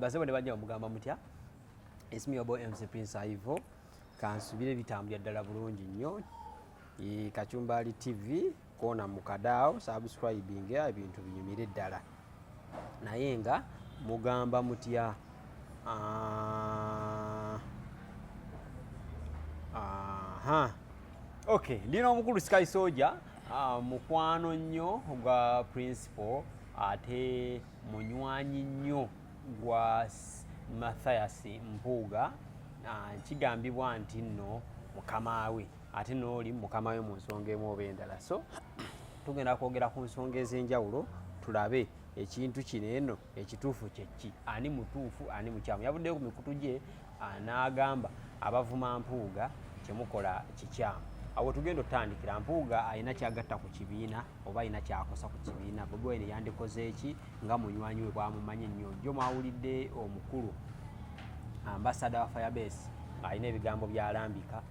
bazebo ne bajja omugamba mutya Esimiyobo MC Prince Ivo kansubire bitambulya ddala bulungi nnyo Kachumbali TV kona mukadao subscribing ebintu binyumire ddala naye nga mugamba mutya okay ndino omukulu Sky Soldier mukwano nnyo gwa principal ate munywanyi nnyo gwa Mathias Mpuuga kigambibwa nti nno mukamawe ate n'oli mukamawe mu nsonga emu oba endala so tugenda kwogera ku nsonga ez'enjawulo tulabe ekintu kino eno ekituufu kyeki ani mutuufu ani mukyamu yavuddeyo ku mikutu gye n'agamba abavuma Mpuuga kyemukola kikyamu awo tugenda otandikira Mpuuga alina kyagatta ku kibiina oba alina kyakosa ku kibiina Bobi Wine yandikoze eki nga munywanyi we bwamumanyi nnyo jjo mwawulidde omukulu ambassador wa Firebase alina ebigambo byalambika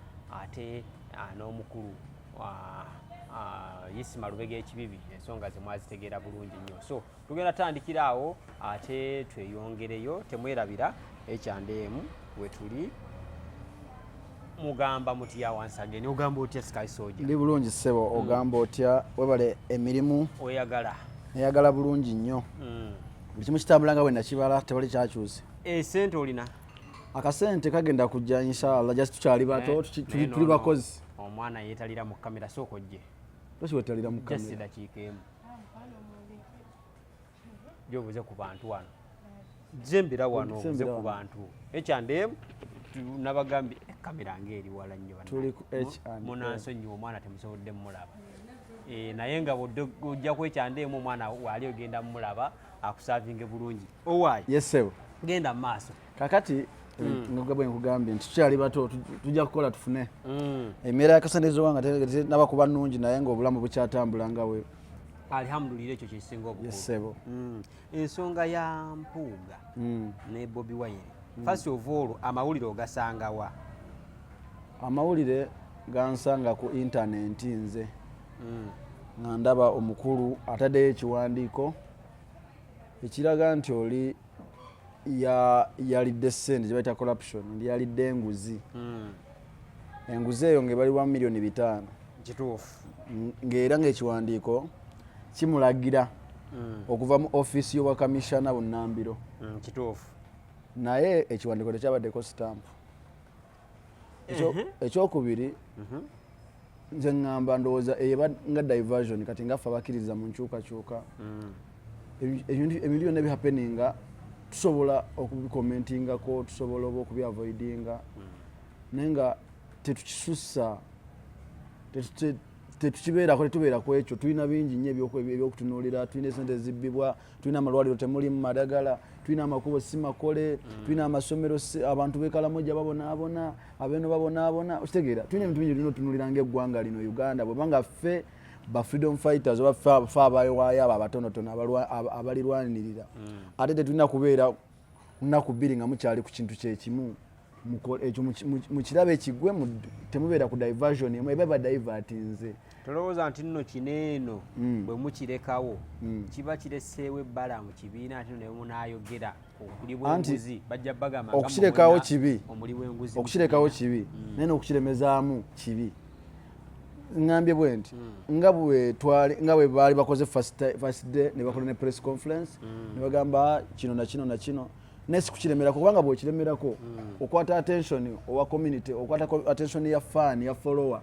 ate n'omukulu Yisima Lubega ekibibi ensonga ze mwazitegeera bulungi nnyo so tugenda tandikira awo ate tweyongereyo temwerabira ekyandemu we tuli mugamba mutya once again ogamba otya Sky Soldier ndi bulungi ssebo ogamba otya webale emirimu oyagala bulungi nnyo buli kimu kitambulanga bwe nakibala tebali kyakyuse sente olina akasente kagenda kujja inshallah just tukyali bato tuli bakozi omwana yetalira mu kamera soko gye toshiwetalira mu kamera just dakiika emu jobuze ku bantu wano jembera wano obuze ku bantu ekyandemu nabagambi kamera ngeri wala nnyo tuli ku H&M munanso nnyo omwana temusobodde mulaba naye nga ojja kwekyandemu omwana wali ogenda mulaba akusavinge bulungi owaayi yesebo genda mu maaso kakati ngabwe nkugambye nti tukyali bato tujja kukola tufune embeera y'akasendezo wanga nabakuba nnungi naye ng'obulamu bukyatambula nga we alhamdulillah ekyo kisinga obukulu yesebo ensonga ya Mpuuga ne Bobi Wine first of all amawulire ogasanga wa amawulire gansanga ku internet nze nga ndaba omukulu ataddeyo ekiwandiiko ekiraga nti oli yalidde ssente gye bayita corruption ndi yalidde enguzi enguzi eyo ng'ebalirwa miliyoni 5 kituufu ng'era ng'ekiwandiiko kimulagira okuva mu ofiisi y'obwakamishana bunnambiro kituufu naye ekiwandiiko tekyabaddeko stamp ekyokubiri nze ŋŋamba ndowooza eba nga diversion kati ngaffe abakkiriza mu nkyukakyuka emiliyoni ebihappeninga tusobola okubikomentingako tusobola oba okubyavoidinga naye nga tetukisussa tetukibeerako tetubeerako ekyo tulina bingi nnyo ebyokutunuulira tulina esente ezibbibwa tulina amalwaliro temulimu madagala tulina amakubo si makole tulina amasomero abantu b'ekalamoja babonaabona abeeno babonaabona okitegeera tulina ebintu bingi tulina otunuulira ng'eggwanga lino Uganda bwebanga ffe ba freedom fighters oba ffe abayowaayo abo abatonotono abalirwanirira ate tetulina kubeera lunaku bbiri nga mukyali ku kintu kyekimu ekyo mukirabe ekigwe temubeera ku diversion emu eba badivertinze tolowooza nti nno kineeno bwe mukirekawo kiba kireseewo ebbala mu kibiina ate ne munaayogera okuli bw'enguzi bajja bagamba okukirekawo kibi omuli bw'enguzi okukirekawo kibi naye n'okukiremezaamu kibi ngambye bwe nti nga bwe baali bakoze first day ne bakola ne press conference ne bagamba kino na kino na kino nesi kukiremerako kubanga bw'okiremerako okwata attention owa community okwata attention ya fan ya follower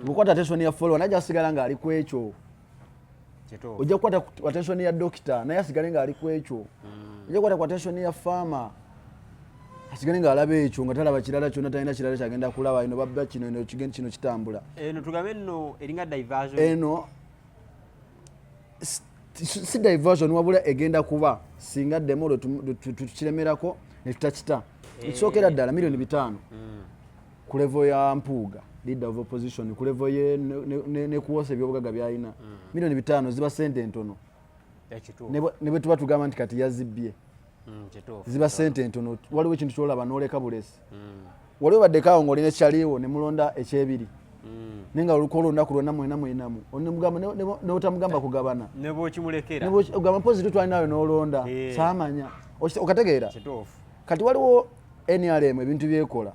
bw'okwata attention ya follower najja asigala ng'ali ku ekyo ojja kukwata attention ya doctor naye asigale ng'ali ku ekyo ojja kukwata attention ya farmer asigale ng'alaba ekyo nga talaba kirala kyonna talina kirala kyagenda kulaba ino babba kino ino kino kitambula eno tugambe nno eringa diversion eno si diversion wabula egenda kuba singa demo tukiremerako ne tutakita ekisookera ddala miliyoni 5 ku level ya Mpuuga leader of opposition ku level ye ne kuwosa ebyobugagga byalina miliyoni 5 ziba sente ntono ne bwe tuba tugamba nti kati yazibbye ziba sente ntono waliwo ekintu kyolaba n'oleka bulesi waliwo baddekaawo ng'olina ekyaliwo ne mulonda ekyebiri nenga olukolo olunaku lwonna mwenamu n'otamugamba kugabana ne bw'okimulekera ogamba mpozi tutwali nawe n'olonda saamanya okategeera kati waliwo NRM ebintu byekola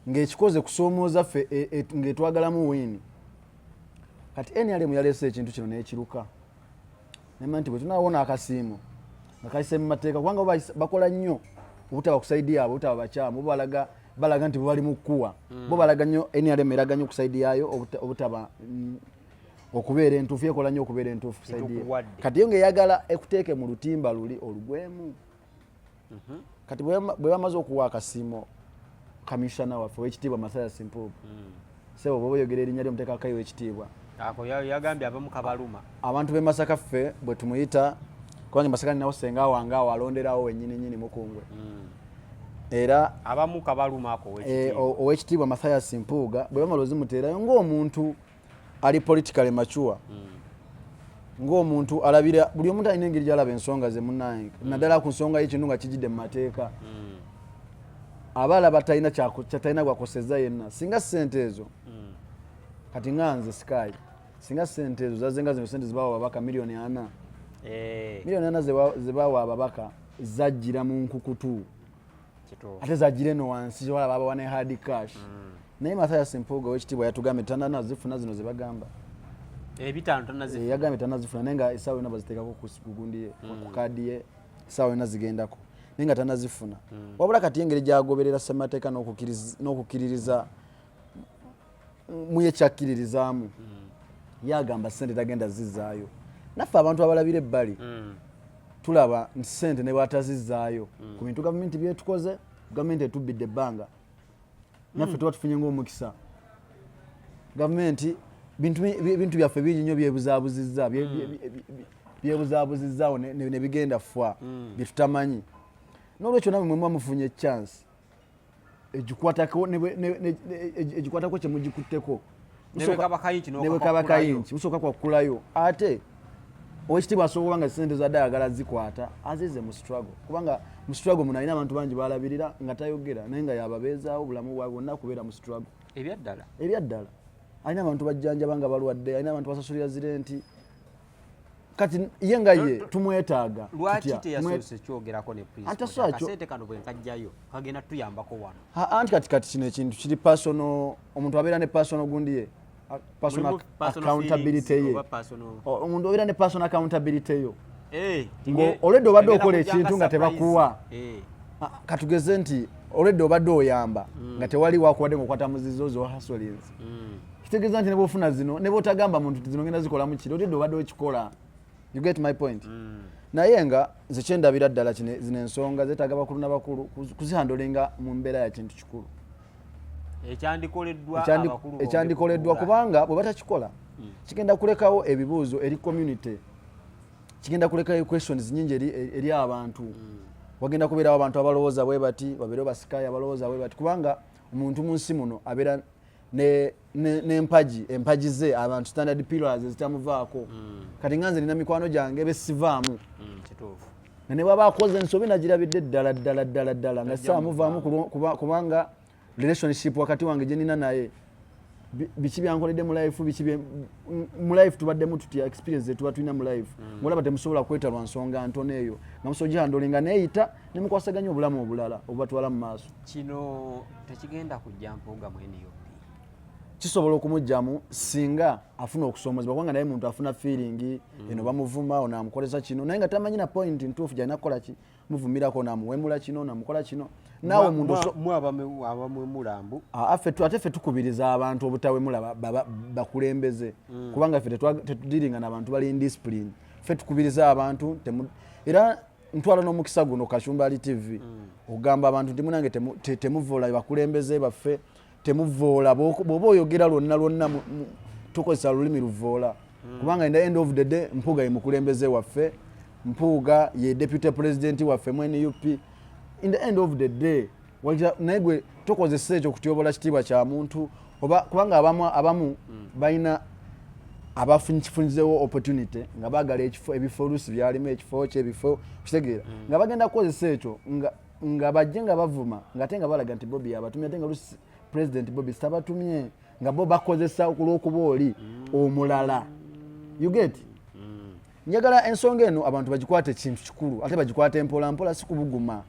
ng'ekikoze kusoomooza ffe ng'etwagalamu wini kati NRM yaleese ekintu kino n'ekiruka nema nti bwe tunaawona akasiimo nga kayise mu mateeka kubanga bakola nnyo obutaba kusaidi yaabwe obutaba bakyamu balaga nti bali mu kkuwa bo balaga nnyo NRM eraga nnyo kusaidi yaayo obutaba okubeera entuufu yekola nnyo okubeera entuufu kusaidi kati yo ng'eyagala ekuteeke mu lutimba luli olugwemu kati bwe bamaze okuwa akasiimo kamishana waffe w'ekitiibwa Mathias Mpuuga sebo bwe boyogera erinnya ly'omuteekakayo w'ekitiibwa ako yagambye abamu kabaluma abantu b'e Masaka ffe bwe tumuyita kubanga Masaka ninawo senga wange awo alonderawo wennyini Mukungwe era abamu kabaluma ako ow'ekitiibwa Mathias Mpuuga bwe bamala ozimuteerayo ng'omuntu ali politically mature ng'omuntu alabira buli omuntu alina engeri gy'alaba ensonga ze munnange naddala ku nsonga y'ekintu nga kijidde mu mateeka aba alaba talina gwakosezza yenna singa ssente ezo kati nganze Sky singa ssente ezo zazenga zino ssente zibawa ababaka miliyoni 4 miliyoni 4 zibawa ababaka zajjira mu nkukutu ate zajjira eno wansi walaba abawa ne hard cash naye Mathias Mpuuga w'ekitiibwa yatugambye tanazifuna zino zebagamba ebitaano tanazifuna yagambye tanazifuna naye nga essaawa yonna baziteekako ku gundi ye ku kaadi ye essaawa yonna zigendako naye nga tanazifuna wabula kati engeri gyagoberera ssemateeka n'okukkiririza muye kyakkiririzaamu yagamba ssente tagenda zizzaayo naffe abantu abalabira ebbali tulaba nti ssente ne bwatazizaayo ku bintu gavumenti byetukoze gavumenti etubbidde ebbanga naffe tuba tufunye ng'omukisa gavumenti bintu byaffe bingi nnyo byebuzaabuzizaawo ne bigenda fwa byetutamanyi n'olwekyo namwe mwe muba mufunye chance egikwatako kyemugikutteko nebwekaba kayinki musooka kwakulayo ate owekitiibwa asobola nga ssente zadde ayagala zikwata azize mu struggle kubanga mu struggle muno alina abantu bangi balabirira nga tayogera naye nga yababeezaawo obulamu bwabwe bwonna kubeera mu struggle ebyaddala alina abantu bajjanjaba nga balwadde alina abantu basasulira zirenti kati ye nga ye tumwetaaga lwaki teyasoose kyogerako ne principal kasente kano bwe nkajjayo kagenda tuyambako wano anti kati kino ekintu kiri personal omuntu abeera ne personal gundi ye personal accountability ye omuntu abeera ne personal accountability yo olwedde obadde okola ekintu nga tebakuwa katugeze nti olwedde obadde oyamba nga tewali wakuwadde ngaokwata muzizo zohasolins kitegeeza nti nebwofuna zino nebwotagamba muntu ti zino ngenda zikolamu kiri olwedde obadde okikola. You get my point? Naye nga nze kyendabira ddala zino ensonga zeetaaga bakulu n'abakulu kuzihandolinga mu mbeera ya kintu kikulu ekyandikoleddwa kubanga bwe batakikola kigenda kulekawo ebibuuzo eri community kigenda kulekawo questions nyingi eri abantu wagenda kubeerawo abantu abalowooza bwe bati babeerewo basikayi abalowooza bwe bati kubanga omuntu mu nsi muno abeera n'empagi ze abantu standard pillars zitamuvaako kati nganze nina mikwano gyange besivaamu ne bwaba akoze ensobi nagirabidde ddala nga saamuvaamu kubanga relationship wakati wange gye nina naye biki byankoledde mu life mu life tubaddemu tutya experience zetuba tulina mu life ng'olaba temusobola kwetalwa nsonga ntono eyo nga musobola gihandolinga neeyita ne mukwasaganya obulamu obulala obubatwala mu maaso. Kino tekigenda kujja Mpuuga mwene yo kisobola okumugjamu singa afuna okusoomozebwa kubanga naye muntu afuna feeling eno bamuvuma ono amukolesa kino naye nga tamanyi na point ntuufu gyalina kukola ki muvumirako naamuwemula kino naamukola kino naawe abamwemulambu ate ffe tukubiriza abantu obutawemula bakulembeze kubanga ffe tetudiringa n'abantu bali indiscipline ffe tukubiriza abantu era ntwala n'omukisa guno Kachumbali TV ogamba abantu nti munange temuvoola bakulembeze baffe temuvoola bw'oba oyogera lwonna tukozesa lulimi luvoola kubanga in the end of the day Mpuuga ye mukulembeze waffe Mpuuga ye deputy president waffe mu NUP in the end of the day naye gwe tokozesa ekyo kutyobola kitiibwa kya muntu kubanga abamu balina abafunyizeewo opportunity nga baagala ebifo oluusi byalimu ekifo kyebifo kitegeera nga bagenda kukozesa ekyo nga bajje nga bavuma ng'ate nga balaga nti Bobi abatumye ate nga oluusi President Bobi sabatumye nga bo bakozesa olw'okuba oli omulala you get njagala ensonga eno abantu bagikwate kintu kikulu ate bagikwate mpola mpola si kubuguma.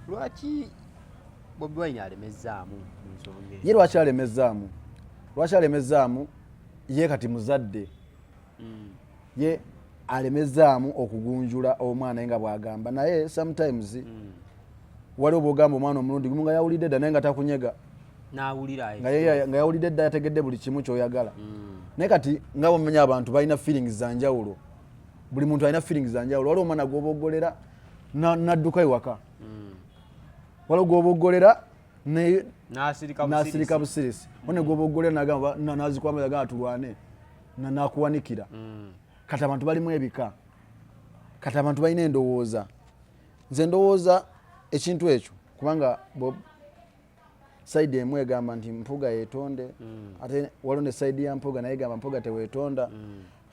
Lwaki Bobi Wine alemezaamu nsonga ye lwaki alemezaamu? Lwaki alemezaamu? Ye kati muzadde ye alemezaamu okugunjula omwana nga bwagamba naye sometimes waliwo bwogamba omwana omulundi gumu nga yawulidde dda naye nga takunyega nga yawulidde dda yategedde buli kimu kyoyagala. Naye kati nga bwomanya abantu balina feelings za njawulo, buli muntu alina feelings za njawulo. Waliwo omwana gw'oboggolera n'adduka ewaka, waliwo gw'oboggolera n'asirika busirisi, one gw'oboggolera n'agamba n'azikwama yagamba tulwane n'akuwanikira. Kati abantu balimu ebika, kati abantu balina endowooza. Nze ndowooza ekintu ekyo kubanga side emu egamba nti Mpuuga yeetonde, ate waliwo ne side ya Mpuuga naye egamba Mpuuga teweetonda.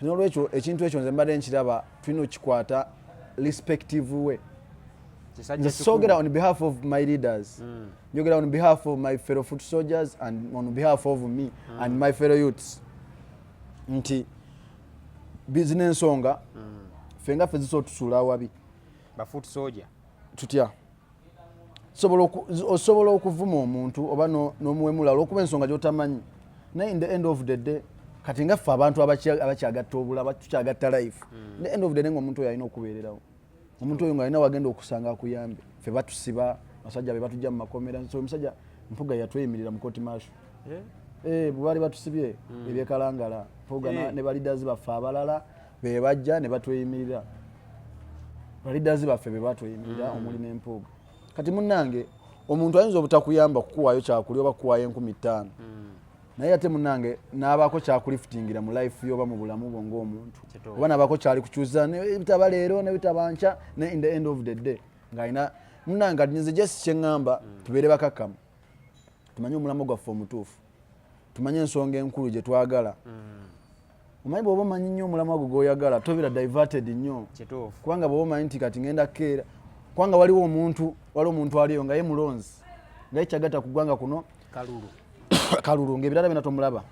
N'olwekyo ekintu ekyo nze mbadde nkiraba tulina okukikwata respective way. Nze soogera on behalf of my leaders, njogera on behalf of my fellow foot soldiers and on behalf of me and my fellow youths nti business ensonga fenga ffe zisobola tusuula awabi bafoot soldier tutya osobola okuvuma omuntu oba n'omuwemula olw'okuba ensonga gy'otamanyi, naye in the end of the day kati nga ffe abantu abakyagatta obulaba tukyagatta life, in the end of the day ng'omuntu oyo alina okubeererawo. Omuntu oyo ng'alina wagenda okusanga akuyambe. Ffe batusiba abasajja be batujja mu makomera, so omusajja Mpuuga yatweyimirira mu court martial bwe baali batusibye ebyekalangala. Mpuuga ne balidazi baffe abalala be bajja ne batweyimirira, balidazi baffe be batweyimirira omuli n'Empuuga. Kati munnange omuntu ayinza obutakuyamba kukuwaayo kyakuli oba kukuwaayo 15,000 naye ate munnange n'abaako kyakulifitingira mu life yo oba mu bulamu bwo ng'omuntu, oba n'abaako kyali kukyusa ne bitaba leero ne bitaba nkya, ne in the end of the day ng'alina munnange. Nze jesi kye ŋŋamba tubeere bakakkamu, tumanye omulamu gwaffe omutuufu, tumanye ensonga enkulu gye twagala. Omanyi bw'oba omanyi nnyo omulamu gwo gw'oyagala tobeera diverted nnyo, kubanga bw'oba omanyi nti kati ngenda keera, kubanga waliwo omuntu aliyo nga ye mulonzi nga ye kyagatta ku ggwanga kuno kalulu ng'ebirala byonna tomulaba,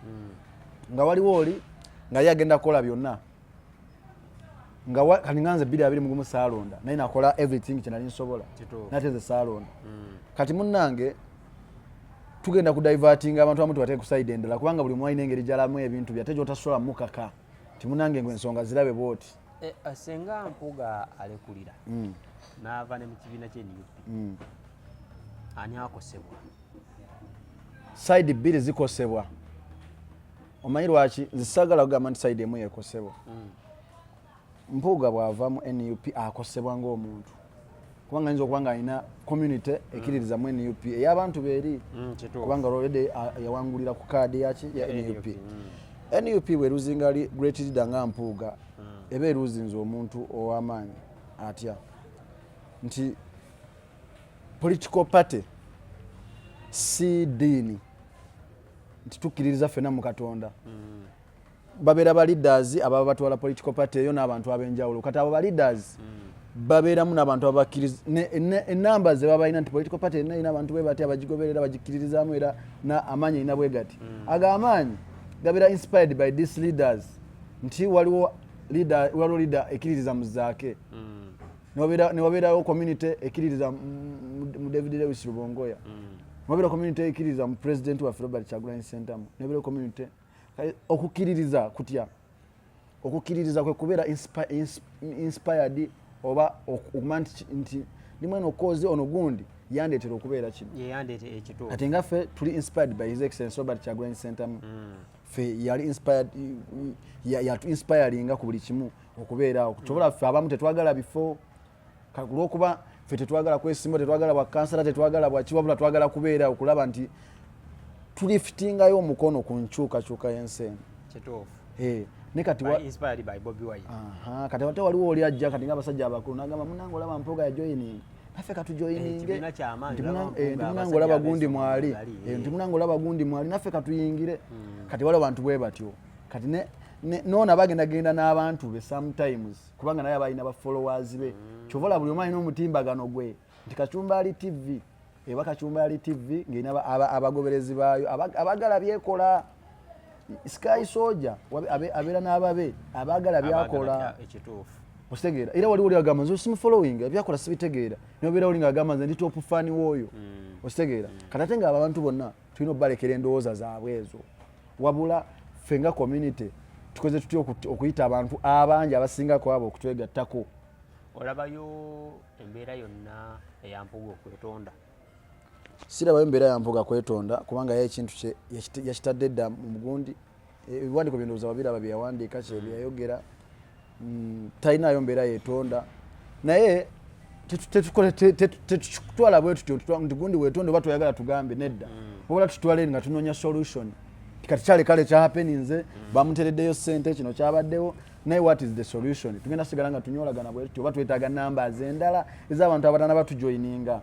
nga waliwo oli nga ye agenda kukola byonna nga kati nganze 2021 saalonda naye nakola everything kye nali nsobola nate nze saalonda. Kati munnange tugenda kudivertinga abantu abamu tubateeke ku side endala kubanga buli mwalina engeri gy'alamu ebintu bye ate gy'otasobola mukaka ti munnange ngwe ensonga zirabe bwoti. Senga Mpuuga alekulira n'ava ne mu kibiina ky'NUP ani akosebwa? Side bbiri zikosebwa. Omanyi lwaki? Nze saagala kugamba nti side emu yeekosebwa. Mpuuga bw'ava mu NUP akosebwa ng'omuntu kubanga ayinza okuba ng'alina community ekkiririza mu NUP ey'abantu beeri kubanga already yawangulira ku kaadi ya NUP. NUP bweruzinga great leader nga Mpuuga eba eruzinze omuntu ow'amaanyi atya nti political party si diini nti tukkiririza ffenna mu Katonda. Babeera ba leaders ababa batwala political party eyo n'abantu ab'enjawulo, kati abo ba leaders babeeramu n'abantu abakkiriza enamba ze baba balina nti political party erina abantu bwe bati abagigoberera bagikkiririzaamu era amaanyi erina bwe gati. Ago amaanyi gabeera inspired by these leaders nti waliwo leader ekkiririza mu zaake ne wabeerawo community ekkiririza mu David Lewis Rubongoya, ne wabeerawo community ekkiririza mu president waffe Robert Kyagulanyi Ssentamu, ne wabeerawo community. Okukkiririza kutya? Okukkiririza kwe kubeera inspired oba okumanya nti limwe n'okoze ono gundi yandeetera okubeera kino. Kati nga ffe tuli inspired by His Excellency Robert Kyagulanyi Ssentamu, ffe yali inspired yatu inspiringa ku buli kimu okubeerawo. Kutobola ffe abamu tetwagala bifo olw'okuba ffe tetwagala kwesimba, tetwagala bwa kansala, tetwagala bwa kiwabula, twagala kubeera okulaba nti tulifitingayo omukono ku nkyukakyuka y'ensi eno. Ne kati inspired by Bobi Wine. Kati ate waliwo oli ajja kati ng'abasajja abakulu n'agamba munnange olaba Mpuuga ya joining, naffe katujoyininge nti munnange olaba gundi mwali, nti munnange olaba gundi mwali, naffe katuyingire. Kati waliwo abantu bwe batyo. Kati noona bagendagenda n'abantu be sometimes kubanga naye abalina ba followers be, kyovola buli omu alina omutimbagano gwe nti Kacumbali TV eba Kacumbali TV ng'erina abagoberezi baayo abagala byekola. Sky Soldier abeera n'ababe abaagala byakola ekituufu ositegeera era wali agamba nze simu following ebyakola sibitegeera nobeera oli ng'agamba nze ndi top fan w'oyo ositegeera kati ate nga abantu bonna tulina okubalekera endowooza zaabwe ezo wabula ffe nga community tukoze tutya okuyita abantu abangi abasingako abo okutwegattako. Olabayo embeera yonna eya Mpuuga okwetonda? Sirabayo embeera ya Mpuuga kwetonda kubanga ye ekintu kye yakitadde dda mu mugundi ebiwandiiko byendowooza wabiraba bye yawandiika kye bye yayogera talinayo mbeera yeetonda naye tetukutwala bwe tutyo nti gundi weetonde oba toyagala tugambe nedda wabula tutwale nga tunoonya solution kati kyalekale kyahappeninze bamutereddeyo ssente kino kyabaddewo naye what is the solution tugenda sigala nga tunyolagana bwe tutyo oba twetaaga numbers endala ez'abantu abatana batujoyininga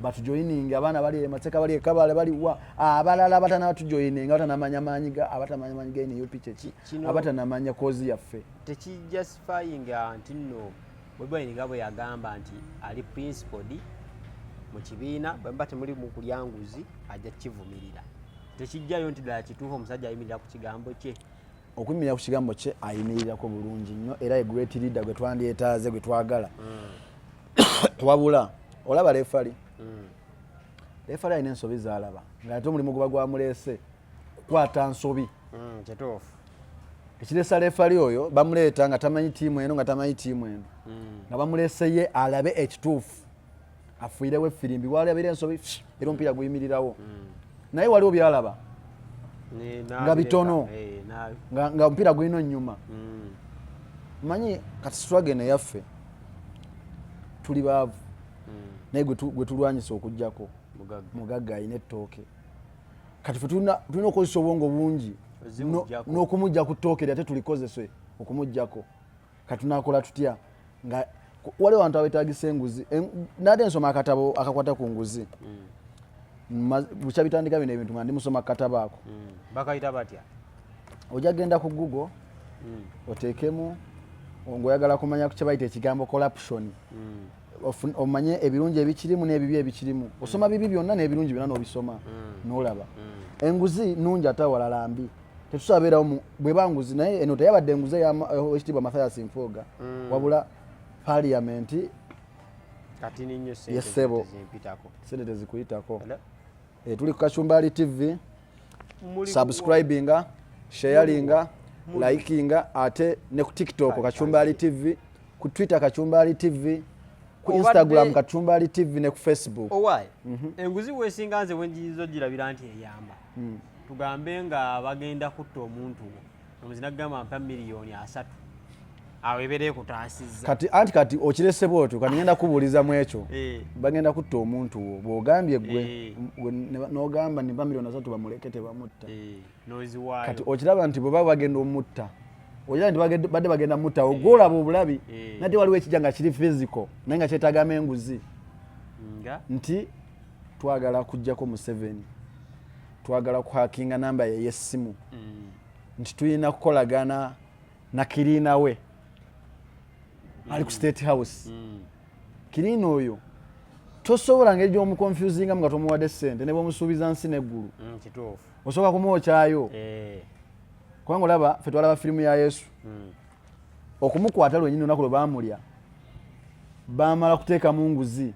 batujoyininga abaana bali emateeka bali ekabale baliwa abalala abatana batujoyininga abatanamanya maanyi abatamanya maanyi ga NUP kyeki abatanamanya kozi yaffe tekijustifyinga nti nno bwebayininga bwe yagamba nti ali principled mu kibiina bwemba temuli mu kulya nguzi ajja kivumirira tekijjayo nti ddala kituufu omusajja ayimirira ku kigambo kye okuyimirira ku kigambo kye ayimirirako bulungi nnyo era great leader gwe twandyetaaze gwe twagala wabula olaba lefali alina ensobi zaalaba ng'ate omulimu guba gwamuleese kukwata nsobi kituufu ekireesa lefali oyo bamuleeta nga tamanyi tiimu eno nga tamanyi tiimu eno nga bamuleese ye alabe ekituufu afuirewo effirimbi walabira ensobi era omupiira guyimirirawo naye waliwo byalaba nga bitono nga omupiira gulina nnyuma manyi kati struggle yaffe tuli baavu naye gwe tulwanyisa okugjako mugagga ayina ettooke kati fe tulina okukozesa obwongo bungi n'okumujja ku ttooke ate tulikozese okumugjako kati tunakola tutya nga waliwo abantu abetagisa enguzi nate nsoma akatabo akakwata ku nguzi bukya bitandika bino ebintu nga ndi musoma akatabo ako bakayita batya ojja genda ku Google oteekemu ng'oyagala kumanya kye bayita ekigambo corruption omanye ebirungi ebikirimu n'ebibi ebikirimu osoma bibi byonna n'ebirungi byonna n'obisoma n'olaba enguzi nnungi ate awalala mbi tetusabeerawo bweba nguzi naye eno teyabadde enguzi ekitiibwa Mathias Mpuuga wabula parliament kati ninyo yesebo sente tezikuyitako tuli ku Kachumbali TV subscribinga sharinga likinga ate ne ku TikTok Kachumbali TV ku Twitter Kachumbali TV ku Instagram Kachumbali TV ne ku Facebook owaye enguzi wesinga nze wenjizo girabira nti eyamba tugambe nga bagenda kutta omuntu omuzina gamba mpa miliyoni 3 awebere kutaasiza kati okirese bwotyo kati ngenda kubuuliza mu ekyo bagenda kutta omuntu wo bw'ogambye gwe n'ogamba nimba miliyoni 3 bamulekete bamutta kati okiraba nti bwe baba bagenda omutta okiraba nti badde bagenda mutta ogwolaba obulabi nate waliwo ekijja nga kiri physical naye nga kyetaagamu enguzi nti twagala kujjako Museveni twagala kuhakinga namba ye y'essimu nti tulina kukolagana na kirina we ali ku State House kirina oyo tosobola ngeri gy'omuconfusinga nga tomuwadde ssente ne bw'omusuubiza nsi n'eggulu osobola kumwokyayo kubanga olaba ffe twalaba firimu ya Yesu okumukwata lwennyini olunaku lwe baamulya baamala kuteekamu nguzi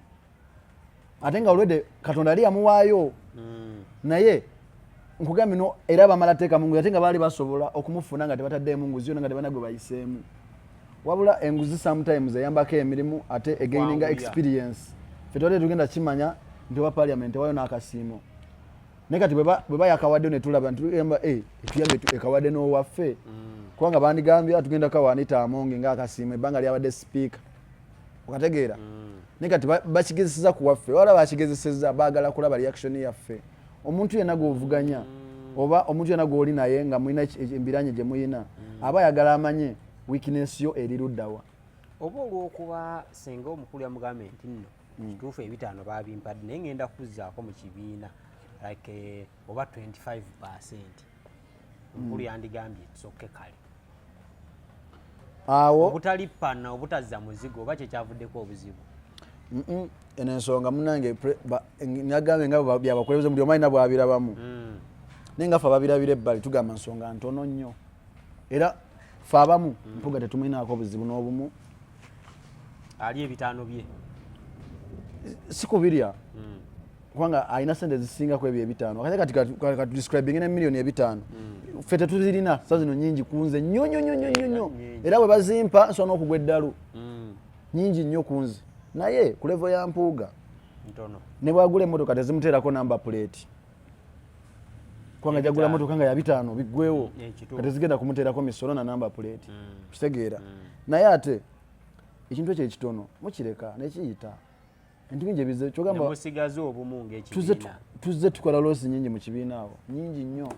ate nga olwedde Katonda yali yamuwaayo naye nkugambye no era bamala teekamu nguzi ate nga baali basobola okumufuna nga tebataddeemu nguzi yonna nga tebanagwe bayiseemu wabula enguzi sometimes eyambako emirimu ate egaininga experience ffe twali tugenda kimanya nti owa parliament wayo n'akasiimo naye kati bwe bayakawadde ne tulaba nti tugamba etuyambe ekawadde n'owaffe kubanga bandigambye tugenda kawaanita amonge ng'akasiimo ebbanga lyabadde speaker okategeera naye kati bakigezeseza ku waffe wala bakigezeseza baagala kulaba reaction yaffe omuntu yenna gw'ovuganya oba omuntu yenna gw'oli naye nga mulina embiranye gye muyina aba ayagala amanye weakness yo eri luddawa oba olw'okuba senga omukulu yamugambe nti nno kituufu ebitaano babimpadde naye ngenda kuzzaako mu kibiina like oba 25%. Omukulu yandigambye kisoke kale awo obutalippana obutazza muzigo oba kyekyavuddeko obuzibu eno ensonga munange nagambe nga byabakulembeze buli omu alina bwabirabamu nenga fa babirabire ebbali tugamba nsonga ntono nnyo era fe abamu Mpuuga tetumwinaako buzibu n'obumu ali ebitaano bye si kubirya kubanga alina sente zisingako ebyo ebitaano kati katudescribing ne miliyoni ebitaano ffe tetuzirina saa zino nyingi kunze nnyo era bwe bazimpa nsobola n'okugwa eddalu nyingi nnyo kunze naye ku levo ya Mpuuga ne bwagula emmotoka tezimuteerako namba plate kubanga jagula motoka nga ya bitaano biggwewo katezigenda kumuteerako misolo na namba plate kitegeera naye ate ekintu ekyo ekitono mukireka nekiyita entu nje bize kyogamba musigaze obumu ng'ekibiina tuzze tukola loosi nyingi mu kibiina awo nyingi nnyo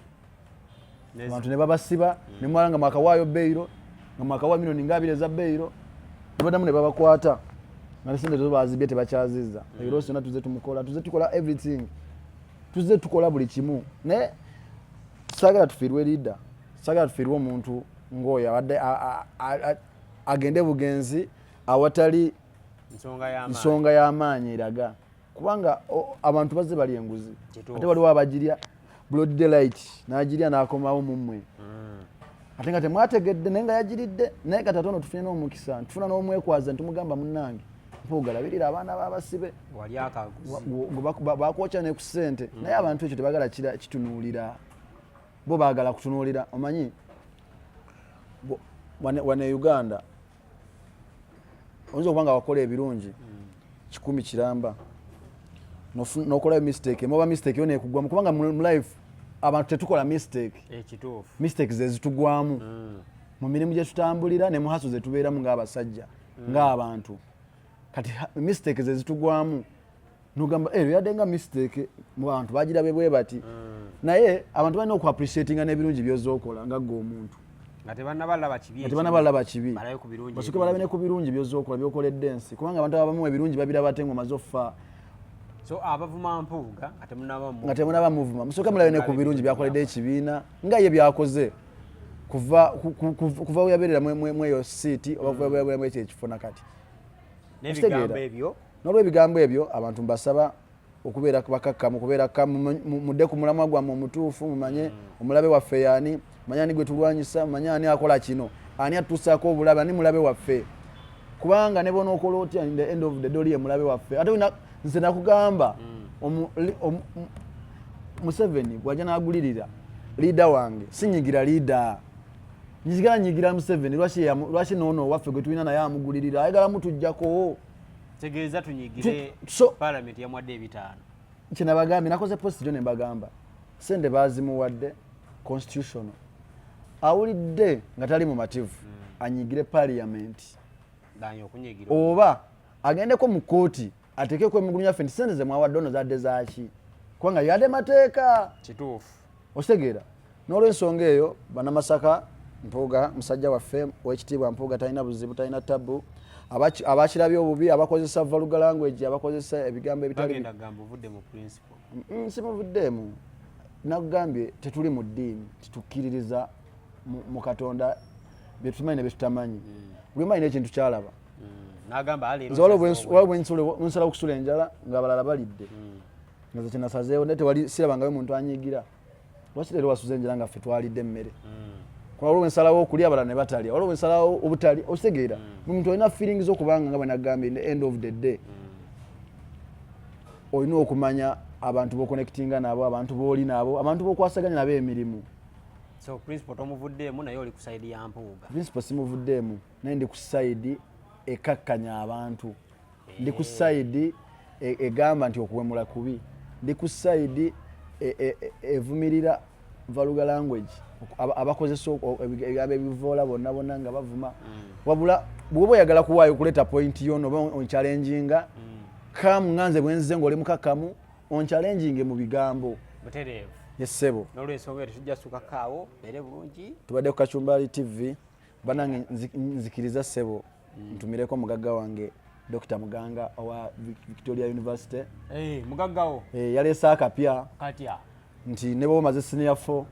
abantu ne babasiba ne mwala nga mwakawaayo beyiro nga mwakawaayo miliyoni nga 2 eza beyiro ne badamu ne babakwata nga sente zo bazibye tebakyazizza loosi yonna tuzze tumukola tuzze tukola everything tuzze tukola buli kimu naye saagala tufiirwe leader saagala tufiirwe omuntu ng'oyo abadde agende bugenzi awatali nsonga y'amaanyi eraga kubanga abantu bazze bali enguzi ate waliwo abagirya broad daylight n'agirya n'akomawo mu mmwe ate nga temwategedde naye nga yagiridde naye katatono tufune n'omukisa tufuna n'omwekwaza ntumugamba munnange Mpuuga labirira abaana b'abasibe bakwokya ne ku ssente naye abantu ekyo tebagala kitunuulira bo baagala kutunuulira omanyi wane Uganda oyinza okuba nga wakola ebirungi 10 kiramba n'okolayo mistake moba mistake yo neekugwamu kubanga mu life abantu tetukola mistake ze zitugwamu mu mirimu gye tutambulira ne mu haso ze tubeeramu ng'abasajja ng'abantu kati mistake ze zitugwamu nogamba yadde nga mistake mu bantu bagirabe bwe bati naye abantu balina okuappreciatinga n'ebirungi by'ozookola nga gwe omuntu ate banabalaba kibi basooke balabe ne ku birungi by'ozookola by'okoledde ensi kubanga abantu abamu ebirungi babiraba ate ngoma zoffa so abavuma Mpuuga nga temunaba muvuma musooke mulabe ne ku birungi byakoledde ekibiina nga ye byakoze kuva weyabeerera mweyo siiti oba kuva weyabeerera ekyo ekifo nakati n'olw'ebigambo ebyo abantu mbasaba okubeera bakakkamu kubeera mudde ku mulamwa gwammwe omutuufu mumanye omulabe waffe yaani manye ani gwe tulwanyisa manye ani akola kino ani atuusaako obulabe ani mulabe waffe kubanga ne bona okola otya in the end of the day ye mulabe waffe ate nze nakugamba Museveni bw'ajja n'agulirira liida wange sinyigira liida nyigira Museveni lwaki noono waffe gwe tulina naye amugulirira ayagala mutujjako tegeeza tunyigire parliament yamwadde ebitaano kyenabagambye nakoze post jo ne mbagamba sente baazimuwadde constitutional awulidde nga tali mumativu anyigire parliament oba agendeko mu kooti ateekeko emigulunya ffe nti sente ze mwawadde ono zadde zaaki kubanga yadde mateeka kituufu otegeera n'olw'ensonga eyo Bannamasaka Mpuuga musajja waffe ow'ekitiibwa Mpuuga talina buzibu talina tabu abakirabye obubi abakozesa vulgar language abakozesa ebigambo ebitali simuvuddeemu nakugambye tetuli mu ddiini titukkiririza mu Katonda byetumanyi ne byetutamanyi buli omu alina ekintu kyalaba wensalawo okusula enjala ng'abalala balidde nga ze kyenasazeewo naye tewali sirabangayo muntu anyigira lwaki leero wasuza enjala nga ffe twalidde emmere waliwo ensalawo okulya abalala ne batalya waliwo ensalawo obutali okitegeera omuntu olina feelings okubanga nga bwe nagambye in the end of the day olina okumanya abantu b'oconnectinga nabo abantu b'oli nabo abantu b'okwasaganya nabo emirimu so principal tomuvuddeemu naye oli ku side ya Mpuuga principal simuvuddeemu naye ndi ku side ekakkanya abantu ndi ku side egamba nti okuwemula kubi ndi ku side evumirira vulgar language abakozesa ebigambo ebivoola bonna nga bavuma wabula bw'oba oyagala kuwaayo okuleeta point yono oba onchallenginga kamu nganze bwenzize ng'oli mukakkamu onchallenginge mu bigambo butereevu yessebo n'olw'ensonga eyo tujja sukakaawo beere bulungi tubadde ku Kachumbali TV banange nzikiriza ssebo ntumireko mugagga wange Dr. Muganga owa Victoria University mugaggawo yaleese akapya katya nti ne bwo maze senior 4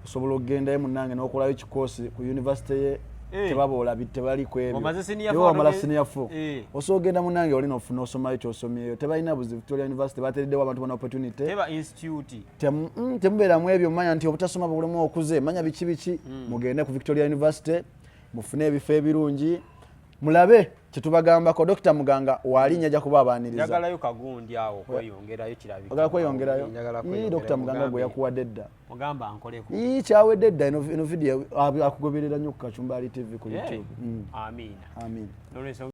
osobola okugendayo munnange n'okolayo ekikoosi ku university ye tebaboola tebali ku ebyo wamala senior 4 osogenda munange oli nofuna osomayo kyosomyeyo tebalina buzi Victoria University batereddewo abantu bana opportunity temubeeramu ebyo manya nti obutasoma bulemu okuze manya biki mugende ku Victoria University mufune ebifo ebirungi mulabe kyetubagambako Dr. Muganga walinnya ajja kuba abaaniriza njagalayo kagundi awo kweyongerayo kirabika ogala kweyongerayo Dr. Muganga gwe yakuwadde dda mugamba ankoleko kyawedde dda eno video akugoberera nnyo ku Kachumbali TV ku YouTube. Amina.